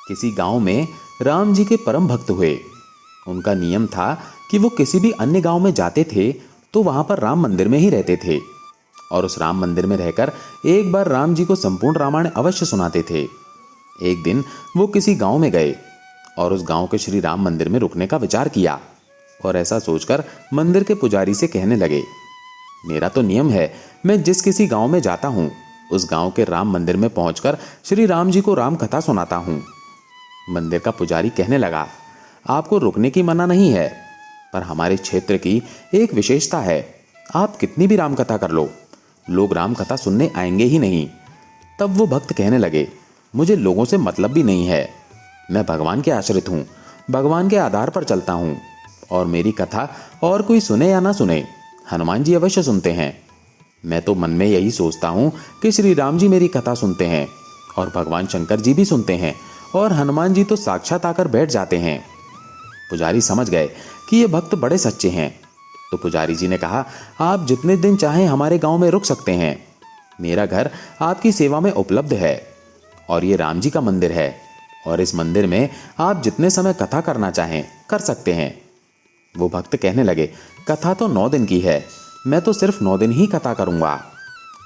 किसी गांव में राम जी के परम भक्त हुए। उनका नियम था कि वो किसी भी अन्य गांव में जाते थे तो वहां पर राम मंदिर में ही रहते थे और उस राम मंदिर में रहकर एक बार राम जी को संपूर्ण रामायण अवश्य सुनाते थे। एक दिन वो किसी गांव में गए और उस गांव के श्री राम मंदिर में रुकने का विचार किया और ऐसा सोचकर मंदिर के पुजारी से कहने लगे, मेरा तो नियम है, मैं जिस किसी गांव में जाता हूं उस गांव के राम मंदिर में पहुंचकर श्री राम जी को राम कथा सुनाता हूं। मंदिर का पुजारी कहने लगा, आपको रुकने की मना नहीं है, पर हमारे क्षेत्र की एक विशेषता है, आप कितनी भी राम कथा कर लो, लोग राम कथा सुनने आएंगे ही नहीं। तब वो भक्त कहने लगे, मुझे लोगों से मतलब भी नहीं है, मैं भगवान के आश्रित हूँ, भगवान के आधार पर चलता हूँ और मेरी कथा और कोई सुने या ना सुने, हनुमान जी अवश्य सुनते हैं। मैं तो मन में यही सोचता हूँ कि श्री राम जी मेरी कथा सुनते हैं और भगवान शंकर जी भी सुनते हैं और हनुमान जी तो साक्षात आकर बैठ जाते हैं। पुजारी समझ गए कि ये भक्त बड़े सच्चे हैं, तो पुजारी जी ने कहा, आप जितने दिन चाहें हमारे गांव में रुक सकते हैं, मेरा घर आपकी सेवा में उपलब्ध है और ये राम जी का मंदिर है और इस मंदिर में आप जितने समय कथा करना चाहें कर सकते हैं। वो भक्त कहने लगे, कथा तो 9 दिन की है, मैं तो सिर्फ 9 दिन ही कथा करूंगा,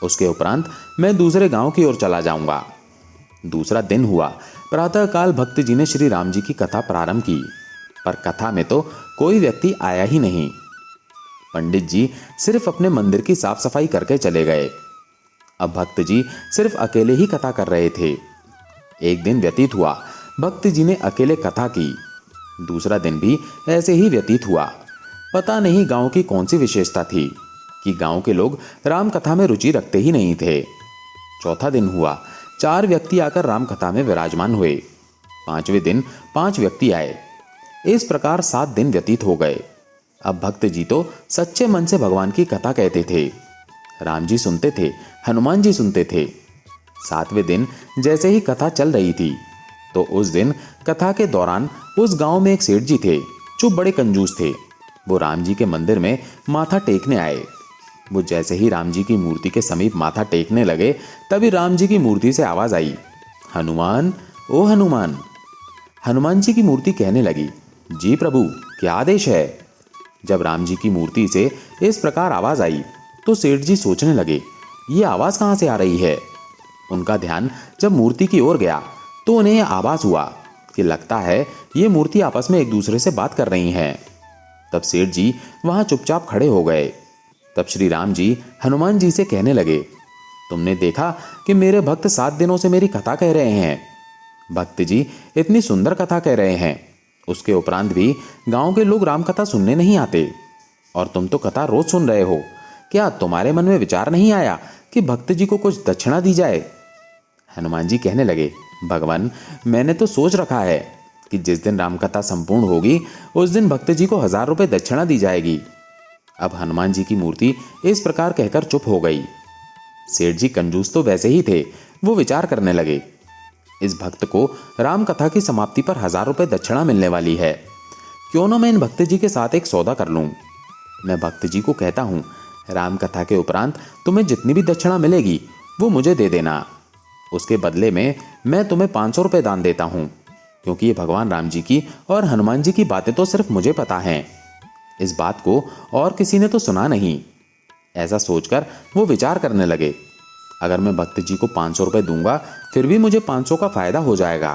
उसके उपरांत मैं दूसरे गांव की ओर चला जाऊंगा। दूसरा दिन हुआ, प्रातःकाल भक्त जी ने श्री राम जी की कथा प्रारंभ की, पर कथा में तो कोई व्यक्ति आया ही नहीं। पंडित जी सिर्फ अपने मंदिर की साफ सफाई करके चले गए। अब भक्त जी सिर्फ अकेले ही कथा कर रहे थे। एक दिन व्यतीत हुआ, भक्त जी ने अकेले कथा की। दूसरा दिन भी ऐसे ही व्यतीत हुआ। पता नहीं गांव की कौन सी विशेषता थी कि गांव के लोग राम कथा में रुचि रखते ही नहीं थे। चौथा दिन हुआ, 4 व्यक्ति आकर राम कथा में विराजमान हुए। 5वें दिन 5 व्यक्ति आए। इस प्रकार 7 दिन व्यतीत हो गए। अब भक्त जी तो सच्चे मन से भगवान की कथा कहते थे। राम जी सुनते थे, हनुमान जी सुनते थे। 7वें दिन जैसे ही कथा चल रही थी तो उस दिन कथा के दौरान उस गांव में एक सेठ जी थे जो बड़े कंजूस थे। वो राम जी के मंदिर में माथा टेकने आए। वो जैसे ही राम जी की मूर्ति के समीप माथा टेकने लगे तभी राम जी की मूर्ति से आवाज आई, हनुमान, ओ हनुमान। हनुमान जी की मूर्ति कहने लगी, जी प्रभु, क्या आदेश है। जब राम जी की मूर्ति से इस प्रकार आवाज आई तो सेठ जी सोचने लगे, ये आवाज कहां से आ रही है। उनका ध्यान जब मूर्ति की ओर गया तो उन्हें यह आभास हुआ कि लगता है ये मूर्ति आपस में एक दूसरे से बात कर रही हैं। तब सेठ जी वहां चुपचाप खड़े हो गए। तब श्री राम जी हनुमान जी से कहने लगे, तुमने देखा कि मेरे भक्त 7 दिनों से मेरी कथा कह रहे हैं। भक्त जी इतनी सुंदर कथा कह रहे हैं, उसके उपरांत भी गांव के लोग राम कथा सुनने नहीं आते और तुम तो कथा रोज सुन रहे हो। क्या तुम्हारे मन में विचार नहीं आया कि भक्त जी को कुछ दक्षिणा दी जाए। हनुमान जी कहने लगे, भगवान, मैंने तो सोच रखा है कि जिस दिन रामकथा संपूर्ण होगी उस दिन भक्त जी को 1000 रुपये दक्षिणा दी जाएगी। अब हनुमान जी की मूर्ति इस प्रकार कहकर चुप हो गई। सेठ जी कंजूस तो वैसे ही थे, वो विचार करने लगे, इस भक्त को राम कथा की समाप्ति पर 1000 रुपये दक्षिणा मिलने वाली है, क्यों ना मैं इन भक्त जी के साथ एक सौदा कर लूं। मैं भक्त जी को कहता हूं, राम कथा के उपरांत तुम्हें जितनी भी दक्षिणा मिलेगी वो मुझे दे देना, उसके बदले में मैं तुम्हें 500 रुपये दान देता हूं, क्योंकि ये भगवान राम जी की और हनुमान जी की बातें तो सिर्फ मुझे पता हैं, इस बात को और किसी ने तो सुना नहीं। ऐसा सोचकर वो विचार करने लगे, अगर मैं भक्त जी को 500 रुपये दूंगा फिर भी मुझे 500 का फायदा हो जाएगा,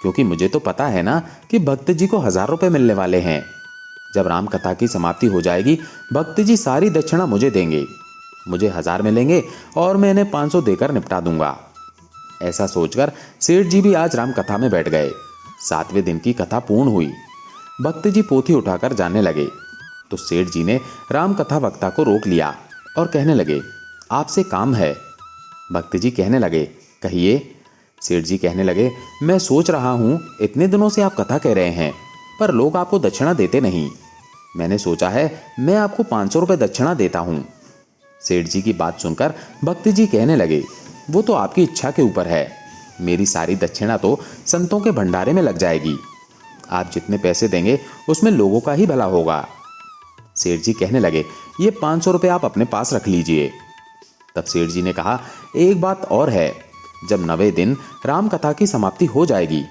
क्योंकि मुझे तो पता है ना कि भक्त जी को 1000 रुपये मिलने वाले हैं। जब राम कथा की समाप्ति हो जाएगी भक्त जी सारी दक्षिणा मुझे देंगे, मुझे 1000 मिलेंगे और मैं इन्हें 500 देकर निपटा दूंगा। ऐसा सोचकर सेठ जी भी आज राम कथा में बैठ गए। 7वें दिन की कथा पूर्ण हुई। भक्त जी पोथी उठाकर जाने लगे तो सेठ जी ने राम कथा वक्ता को रोक लिया और कहने लगे, आपसे काम है। भक्त जी कहने लगे, कहिए। सेठ जी कहने लगे, मैं सोच रहा हूं इतने दिनों से आप कथा कह रहे हैं पर लोग आपको दक्षिणा देते नहीं, मैंने सोचा है मैं आपको 500 रुपये दक्षिणा देता हूं। सेठ जी की बात सुनकर भक्त जी कहने लगे, वो तो आपकी इच्छा के ऊपर है, मेरी सारी दक्षिणा तो संतों के भंडारे में लग जाएगी, आप जितने पैसे देंगे उसमें लोगों का ही भला होगा। सेठ जी कहने लगे, ये 500 रुपये आप अपने पास रख लीजिए। तब सेठ जी ने कहा, एक बात और है, जब 9वें दिन राम कथा की समाप्ति हो जाएगी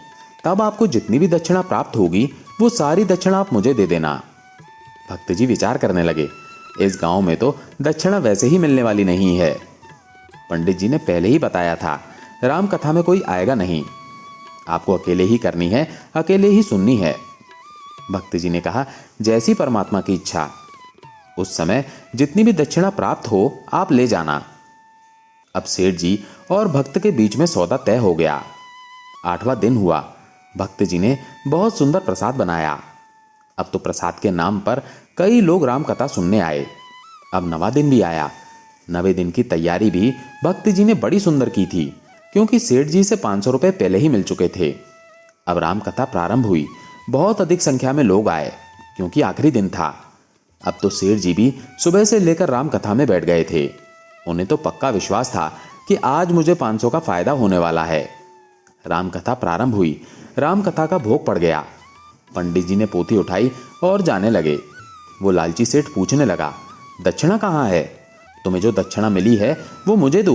तब आपको जितनी भी दक्षिणा प्राप्त होगी वो सारी दक्षिणा आप मुझे दे देना। भक्त जी विचार करने लगे, इस गांव में तो दक्षिणा वैसे ही मिलने वाली नहीं है। पंडित जी ने पहले ही बताया था, राम कथा में कोई आएगा नहीं, आपको अकेले ही करनी है, अकेले ही सुननी है। भक्त जी ने कहा, जैसी परमात्मा की इच्छा। उस समय जितनी भी दक्षिणा प्राप्त हो आप ले जाना। अब सेठ जी और भक्त के बीच में सौदा तय हो गया। 8वां दिन हुआ। भक्त जी ने बहुत सुंदर प्रसाद बनाया। अब तो प्रसाद के नाम पर कई लोग राम कथा सुनने आए। अब 9वां दिन भी आया। 9वें दिन की तैयारी भी भक्त जी ने बड़ी सुंदर की थी, क्योंकि सेठ जी से 500 रुपए पहले ही मिल चुके थे। अब राम कथा प्रारंभ हुई। बहुत अधिक संख्या में लोग आए, क्योंकि आखिरी दिन था। अब तो सेठ जी भी सुबह से लेकर राम कथा में बैठ गए थे। उन्हें तो पक्का विश्वास था कि आज मुझे 500 का फायदा होने वाला है। राम कथा प्रारंभ हुई। राम कथा का भोग पड़ गया। पंडित जी ने पोथी उठाई और जाने लगे। वो लालची सेठ पूछने लगा, दक्षिणा कहाँ है? तुम्हें जो दक्षिणा मिली है वो मुझे दो।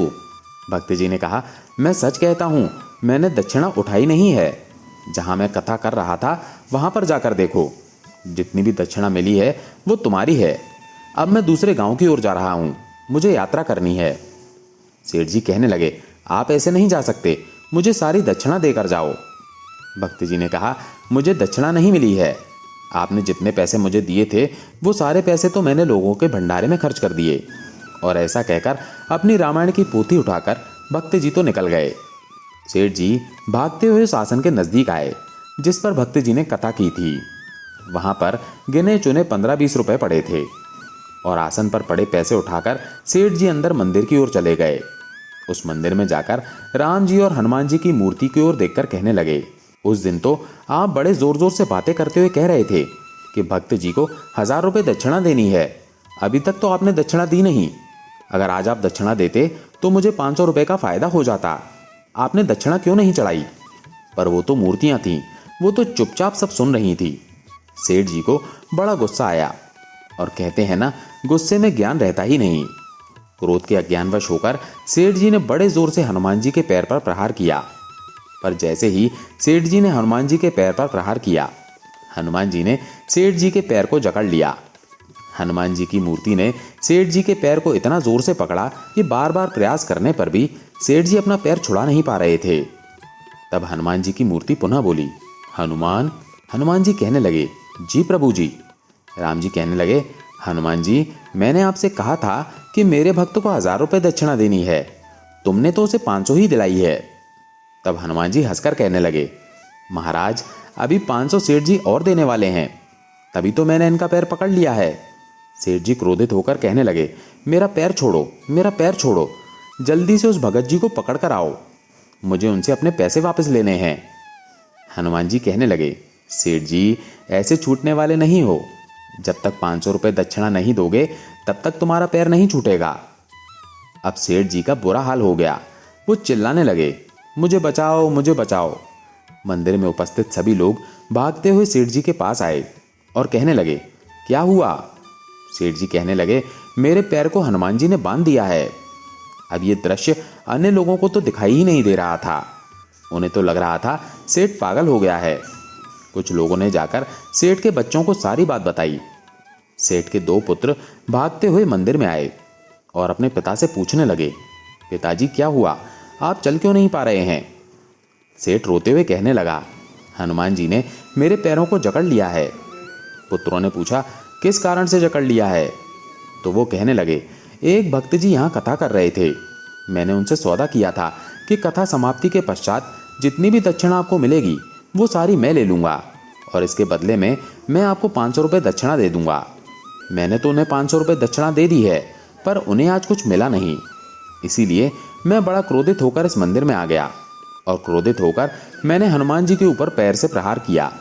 भक्त जी ने कहा, मैं सच कहता हूँ, मैंने दक्षिणा उठाई नहीं है। जहाँ मैं कथा कर रहा था वहाँ पर जाकर देखो, जितनी भी दक्षिणा मिली है वो तुम्हारी है। अब मैं दूसरे गांव की ओर जा रहा हूँ, मुझे यात्रा करनी है। सेठ जी कहने लगे, आप ऐसे नहीं जा सकते, मुझे सारी दक्षिणा देकर जाओ। भक्त जी ने कहा, मुझे दक्षिणा नहीं मिली है। आपने जितने पैसे मुझे दिए थे वो सारे पैसे तो मैंने लोगों के भंडारे में खर्च कर दिए। और ऐसा कहकर अपनी रामायण की पोथी उठाकर भक्त जी तो निकल गए। सेठ जी भागते हुए शासन के नजदीक आए, जिस पर भक्त जी ने कथा की थी। वहां पर गिने चुने 15-20 रुपए पड़े थे, और आसन पर पड़े पैसे उठाकर सेठ जी अंदर मंदिर की ओर चले गए। उस मंदिर में जाकर राम जी और हनुमान जी की मूर्ति की ओर देखकर कहने लगे, उस दिन तो आप बड़े जोर जोर से बातें करते हुए कह रहे थे कि भक्त जी को 1000 रुपए दक्षिणा देनी है। अभी तक तो आपने दक्षिणा दी नहीं। अगर आज आप दक्षिणा देते तो मुझे 500 रुपए का फायदा हो जाता। आपने दक्षिणा क्यों नहीं चढ़ाई? पर वो तो मूर्तियां थीं, वो तो चुपचाप सब सुन रही थी। सेठ जी को बड़ा गुस्सा आया, और कहते हैं ना, गुस्से में ज्ञान रहता ही नहीं। क्रोध के अज्ञानवश होकर सेठ जी ने बड़े जोर से हनुमान जी के पैर पर प्रहार किया। पर जैसे ही सेठ जी ने हनुमान जी के पैर पर प्रहार किया, हनुमान जी ने सेठ जी के पैर को जकड़ लिया। हनुमान जी की मूर्ति ने सेठ जी के पैर को इतना जोर से पकड़ा कि बार बार प्रयास करने पर भी सेठ जी अपना पैर छुड़ा नहीं पा रहे थे। तब हनुमान जी की मूर्ति पुनः बोली, हनुमान। हनुमान जी कहने लगे, जी प्रभु जी। राम जी कहने लगे, हनुमान जी, मैंने आपसे कहा था कि मेरे भक्त को 1000 रुपए दक्षिणा देनी है, तुमने तो उसे 500 ही दिलाई है। तब हनुमान जी हंसकर कहने लगे, महाराज, अभी 500 सेठ जी और देने वाले हैं, तभी तो मैंने इनका पैर पकड़ लिया है। सेठ जी क्रोधित होकर कहने लगे, मेरा पैर छोड़ो, मेरा पैर छोड़ो, जल्दी से उस भगत जी को पकड़ कर आओ, मुझे उनसे अपने पैसे वापस लेने हैं। हनुमान जी कहने लगे, सेठ जी, ऐसे छूटने वाले नहीं हो। जब तक 500 रुपए दक्षिणा नहीं दोगे तब तक तुम्हारा पैर नहीं छूटेगा। अब सेठ जी का बुरा हाल हो गया। वो चिल्लाने लगे, मुझे बचाओ, मुझे बचाओ। मंदिर में उपस्थित सभी लोग भागते हुए सेठ जी के पास आए और कहने लगे, क्या हुआ? सेठ जी कहने लगे, मेरे पैर को हनुमान जी ने बांध दिया है। अब ये दृश्य अन्य लोगों को तो दिखाई ही नहीं दे रहा था। उन्हें तो लग रहा था सेठ पागल हो गया है। कुछ लोगों ने जाकर सेठ के बच्चों को सारी बात बताई। सेठ के 2 पुत्र भागते हुए मंदिर में आए और अपने पिता से पूछने लगे, पिताजी क्या हुआ, आप चल क्यों नहीं पा रहे हैं? सेठ रोते हुए कहने लगा, हनुमान जी ने मेरे पैरों को जकड़ लिया है। पुत्रों ने पूछा, किस कारण से जकड़ लिया है? तो वो कहने लगे, एक भक्त जी यहाँ कथा कर रहे थे, मैंने उनसे सौदा किया था कि कथा समाप्ति के पश्चात जितनी भी दक्षिणा आपको मिलेगी वो सारी मैं ले लूँगा, और इसके बदले में मैं आपको 500 रुपये दक्षिणा दे दूँगा। मैंने तो उन्हें 500 रुपये दक्षिणा दे दी है, पर उन्हें आज कुछ मिला नहीं। इसीलिए मैं बड़ा क्रोधित होकर इस मंदिर में आ गया, और क्रोधित होकर मैंने हनुमान जी के ऊपर पैर से प्रहार किया,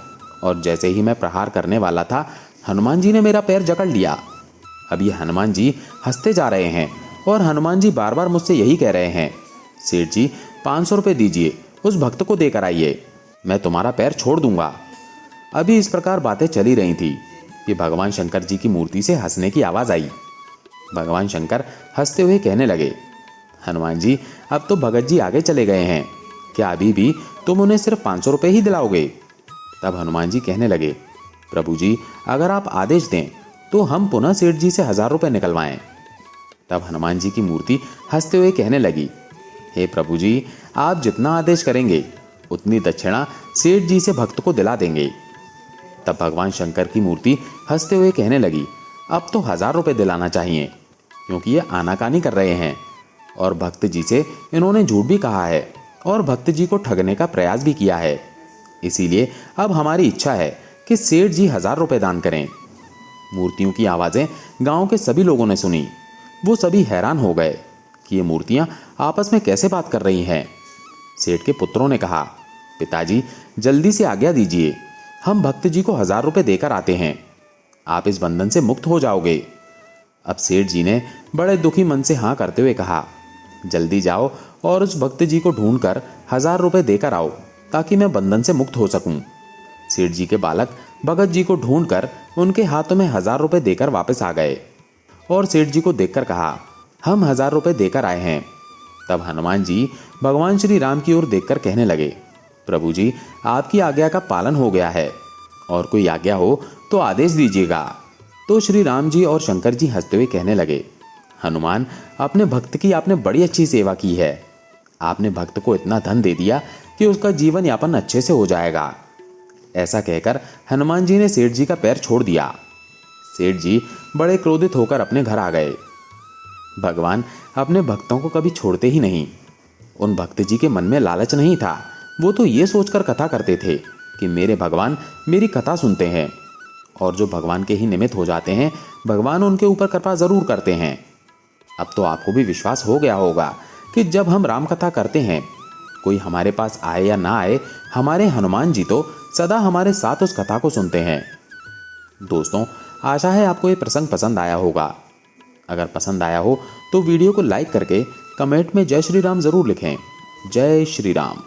और जैसे ही मैं प्रहार करने वाला था, हनुमान जी ने मेरा पैर जकड़ लिया। अब ये हनुमान जी हंसते जा रहे हैं, और हनुमान जी बार बार मुझसे यही कह रहे हैं, सेठ जी 500 रुपये दीजिए, उस भक्त को देकर आइए, मैं तुम्हारा पैर छोड़ दूंगा। अभी इस प्रकार बातें चली रही थी कि भगवान शंकर जी की मूर्ति से हंसने की आवाज़ आई। भगवान शंकर हंसते हुए कहने लगे, हनुमान जी, अब तो भगत जी आगे चले गए हैं, क्या अभी भी तुम उन्हें सिर्फ 500 रुपये ही दिलाओगे? तब हनुमान जी कहने लगे, प्रभु जी, अगर आप आदेश दें तो हम पुनः सेठ जी से 1000 रुपये निकलवाएं। तब हनुमान जी की मूर्ति हंसते हुए कहने लगी, हे प्रभु जी, आप जितना आदेश करेंगे उतनी दक्षिणा सेठ जी से भक्त को दिला देंगे। तब भगवान शंकर की मूर्ति हंसते हुए कहने लगी, अब तो 1000 रुपये दिलाना चाहिए, क्योंकि ये आनाकानी कर रहे हैं और भक्त जी से इन्होंने झूठ भी कहा है और भक्त जी को ठगने का प्रयास भी किया है। इसीलिए अब हमारी इच्छा है कि सेठ जी 1000 रुपये दान करें। मूर्तियों की आवाज़ें गांव के सभी लोगों ने सुनी। वो सभी हैरान हो गए कि ये मूर्तियां आपस में कैसे बात कर रही हैं। सेठ के पुत्रों ने कहा, पिताजी, जल्दी से आज्ञा दीजिए, हम भक्त जी को 1000 रुपये देकर आते हैं, आप इस बंधन से मुक्त हो जाओगे। अब सेठ जी ने बड़े दुखी मन से हाँ करते हुए कहा, जल्दी जाओ और उस भक्त जी को ढूंढकर 1000 रुपये देकर आओ, ताकि मैं बंधन से मुक्त हो सकूं। सेठ जी के बालक भगत जी को ढूंढकर उनके हाथों में 1000 रुपये देकर वापस आ गए और सेठ जी को देखकर कहा, हम 1000 रुपये देकर आए हैं। तब हनुमान जी भगवान श्री राम की ओर देखकर कहने लगे, प्रभु जी, आपकी आज्ञा का पालन हो गया है, और कोई आज्ञा हो तो आदेश दीजिएगा। तो श्री राम जी और शंकर जी हंसते हुए कहने लगे, हनुमान, अपने भक्त की आपने बड़ी अच्छी सेवा की है। आपने भक्त को इतना धन दे दिया कि उसका जीवन यापन अच्छे से हो जाएगा। ऐसा कहकर हनुमान जी ने सेठ जी का पैर छोड़ दिया। सेठ जी बड़े क्रोधित होकर अपने घर आ गए। भगवान अपने भक्तों को कभी छोड़ते ही नहीं। उन भक्त जी के मन में लालच नहीं था। वो तो ये सोचकर कथा करते थे कि मेरे भगवान मेरी कथा सुनते हैं, और जो भगवान के ही निमित्त हो जाते हैं, भगवान उनके ऊपर कृपा जरूर करते हैं। अब तो आपको भी विश्वास हो गया होगा कि जब हम राम कथा करते हैं, कोई हमारे पास आए या ना आए, हमारे हनुमान जी तो सदा हमारे साथ उस कथा को सुनते हैं। दोस्तों, आशा है आपको ये प्रसंग पसंद आया होगा। अगर पसंद आया हो तो वीडियो को लाइक करके कमेंट में जय श्री राम जरूर लिखें। जय श्री राम।